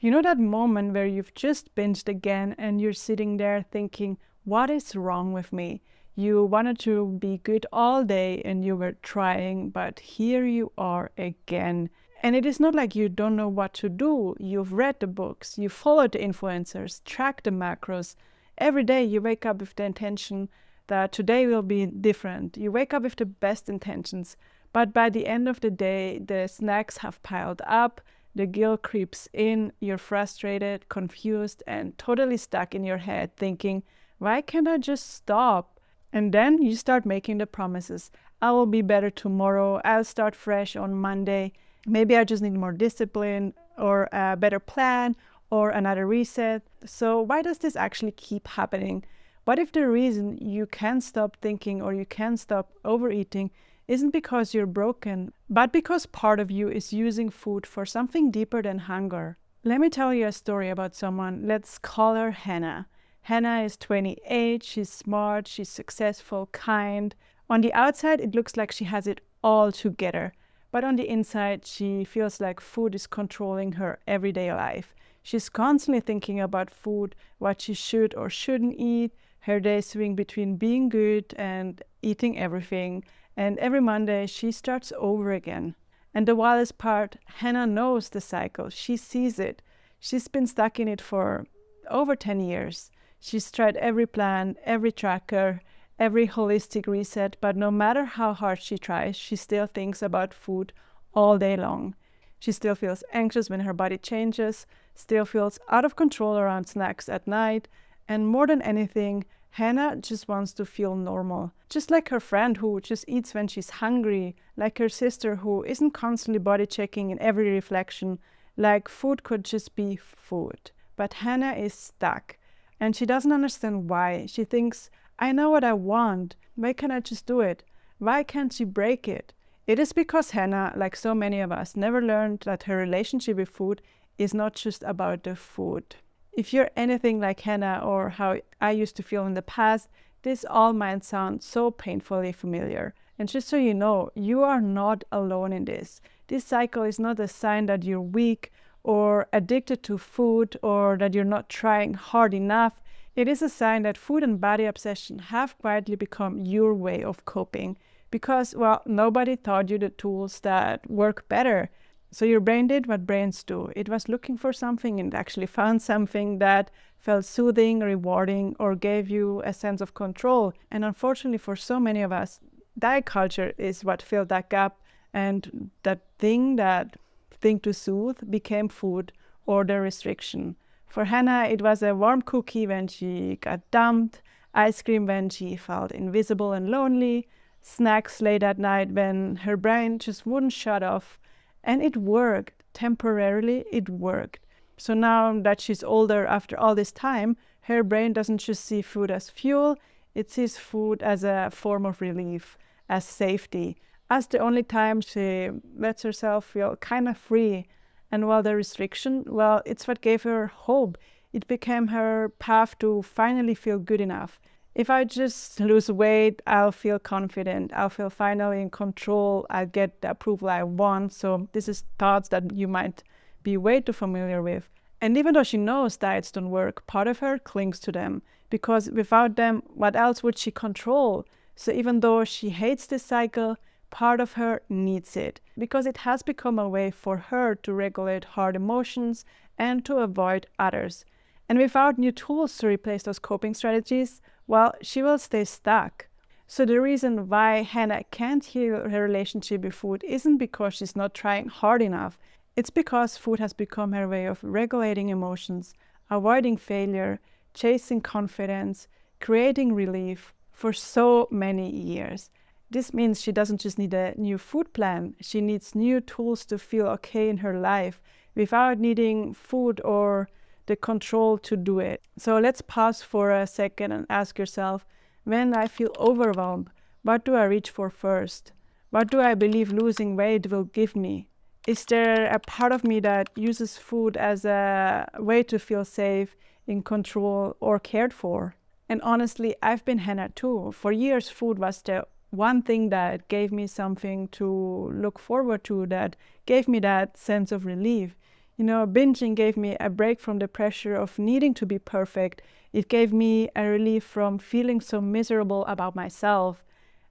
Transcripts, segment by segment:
You know that moment where you've just binged again and you're sitting there thinking, what is wrong with me? You wanted to be good all day and you were trying, but here you are again. And it is not like you don't know what to do. You've read the books, you followed the influencers, tracked the macros. Every day you wake up with the intention that today will be different. You wake up with the best intentions, but by the end of the day, the snacks have piled up. The guilt creeps in, you're frustrated, confused, and totally stuck in your head thinking, why can't I just stop? And then you start making the promises. I will be better tomorrow. I'll start fresh on Monday. Maybe I just need more discipline or a better plan or another reset. So why does this actually keep happening? What if the reason you can't stop thinking or you can't stop overeating isn't because you're broken, but because part of you is using food for something deeper than hunger? Let me tell you a story about someone. Let's call her Hannah. Hannah is 28, she's smart, she's successful, kind. On the outside, it looks like she has it all together. But on the inside, she feels like food is controlling her everyday life. She's constantly thinking about food, what she should or shouldn't eat. Her days swing between being good and eating everything. And every Monday, she starts over again. And the wildest part, Hannah knows the cycle. She sees it. She's been stuck in it for over 10 years. She's tried every plan, every tracker, every holistic reset, but no matter how hard she tries, she still thinks about food all day long. She still feels anxious when her body changes, still feels out of control around snacks at night, and more than anything, Hannah just wants to feel normal. Just like her friend who just eats when she's hungry, like her sister who isn't constantly body checking in every reflection, like food could just be food. But Hannah is stuck, and she doesn't understand why. She thinks, I know what I want. Why can't I just do it? Why can't she break it? It is because Hannah, like so many of us, never learned that her relationship with food is not just about the food. If you're anything like Hannah or how I used to feel in the past, this all might sound so painfully familiar. And just so you know, you are not alone in this. This cycle is not a sign that you're weak or addicted to food or that you're not trying hard enough. It is a sign that food and body obsession have quietly become your way of coping because, well, nobody taught you the tools that work better. So your brain did what brains do. It was looking for something and actually found something that felt soothing, rewarding, or gave you a sense of control. And unfortunately for so many of us, diet culture is what filled that gap, and that thing to soothe became food or the restriction. For Hannah, it was a warm cookie when she got dumped, ice cream when she felt invisible and lonely, snacks late at night when her brain just wouldn't shut off. And it worked. Temporarily, it worked. So now that she's older, after all this time, her brain doesn't just see food as fuel, it sees food as a form of relief, as safety, as the only time she lets herself feel kind of free. And while the restriction, well, it's what gave her hope. It became her path to finally feel good enough. If I just lose weight, I'll feel confident. I'll feel finally in control. I'll get the approval I want. So this is thoughts that you might be way too familiar with. And even though she knows diets don't work, part of her clings to them because without them, what else would she control? So even though she hates this cycle, part of her needs it because it has become a way for her to regulate hard emotions and to avoid others. And without new tools to replace those coping strategies, well, she will stay stuck. So the reason why Hannah can't heal her relationship with food isn't because she's not trying hard enough. It's because food has become her way of regulating emotions, avoiding failure, chasing confidence, creating relief for so many years. This means she doesn't just need a new food plan, she needs new tools to feel okay in her life without needing food or the control to do it. So let's pause for a second and ask yourself, when I feel overwhelmed, what do I reach for first? What do I believe losing weight will give me? Is there a part of me that uses food as a way to feel safe, in control, or cared for? And honestly, I've been Hannah too. For years, food was the one thing that gave me something to look forward to, that gave me that sense of relief. Binging gave me a break from the pressure of needing to be perfect. It gave me a relief from feeling so miserable about myself.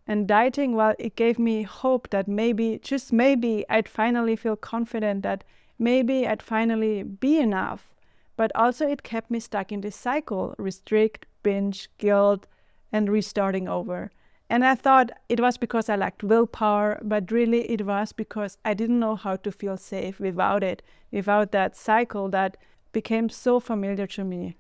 And dieting, well, it gave me hope that maybe, just maybe, I'd finally feel confident, that maybe I'd finally be enough. But also it kept me stuck in this cycle: restrict, binge, guilt, and restarting over. And I thought it was because I lacked willpower, but really it was because I didn't know how to feel safe without it, without that cycle that became so familiar to me.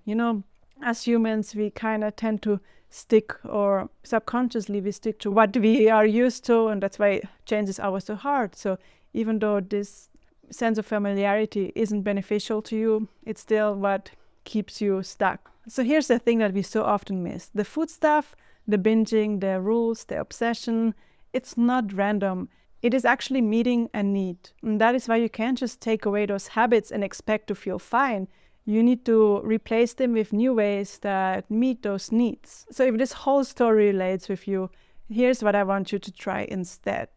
As humans, we kind of tend to stick, or subconsciously we stick to what we are used to, and that's why change is always so hard. So even though this sense of familiarity isn't beneficial to you, it's still what keeps you stuck. So here's the thing that we so often miss: the food stuff, the binging, the rules, the obsession. It's not random. It is actually meeting a need. And that is why you can't just take away those habits and expect to feel fine. You need to replace them with new ways that meet those needs. So if this whole story relates with you, here's what I want you to try instead.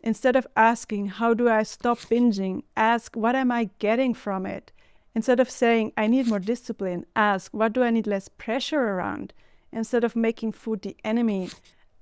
Instead of asking, how do I stop binging? Ask, what am I getting from it? Instead of saying, I need more discipline, ask, what do I need less pressure around? Instead of making food the enemy,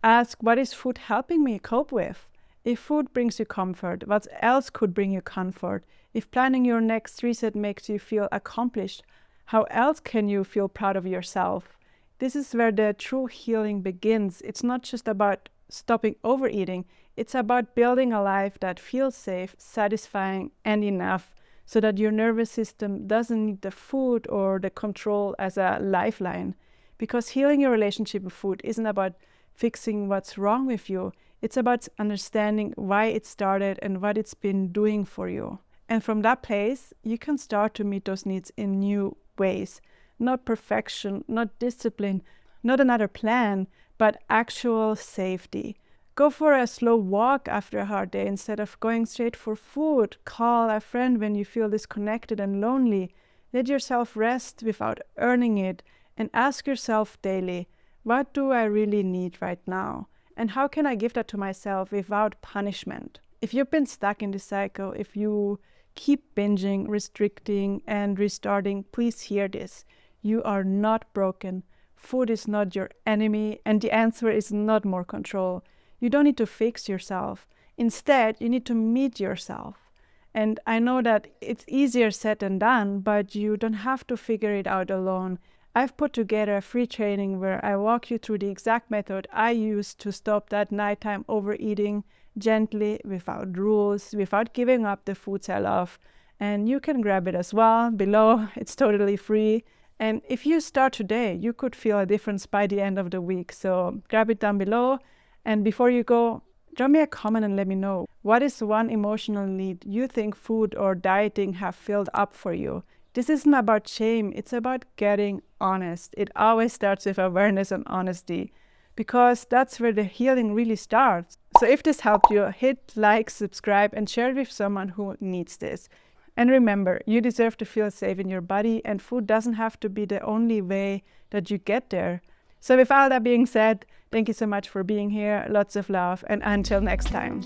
ask, what is food helping me cope with? If food brings you comfort, what else could bring you comfort? If planning your next reset makes you feel accomplished, how else can you feel proud of yourself? This is where the true healing begins. It's not just about stopping overeating. It's about building a life that feels safe, satisfying, and enough, so that your nervous system doesn't need the food or the control as a lifeline. Because healing your relationship with food isn't about fixing what's wrong with you. It's about understanding why it started and what it's been doing for you. And from that place, you can start to meet those needs in new ways. Not perfection, not discipline, not another plan, but actual safety. Go for a slow walk after a hard day instead of going straight for food. Call a friend when you feel disconnected and lonely. Let yourself rest without earning it. And ask yourself daily, what do I really need right now? And how can I give that to myself without punishment? If you've been stuck in this cycle, if you keep binging, restricting, and restarting, please hear this. You are not broken. Food is not your enemy, and the answer is not more control. You don't need to fix yourself. Instead, you need to meet yourself. And I know that it's easier said than done, but you don't have to figure it out alone. I've put together a free training where I walk you through the exact method I use to stop that nighttime overeating gently, without rules, without giving up the foods I love. And you can grab it as well below. It's totally free. And if you start today, you could feel a difference by the end of the week. So grab it down below. And before you go, drop me a comment and let me know, what is one emotional need you think food or dieting have filled up for you? This isn't about shame, it's about getting honest. It always starts with awareness and honesty, because that's where the healing really starts. So if this helped you, hit like, subscribe, and share it with someone who needs this. And remember, you deserve to feel safe in your body, and food doesn't have to be the only way that you get there. So with all that being said, thank you so much for being here. Lots of love, and until next time.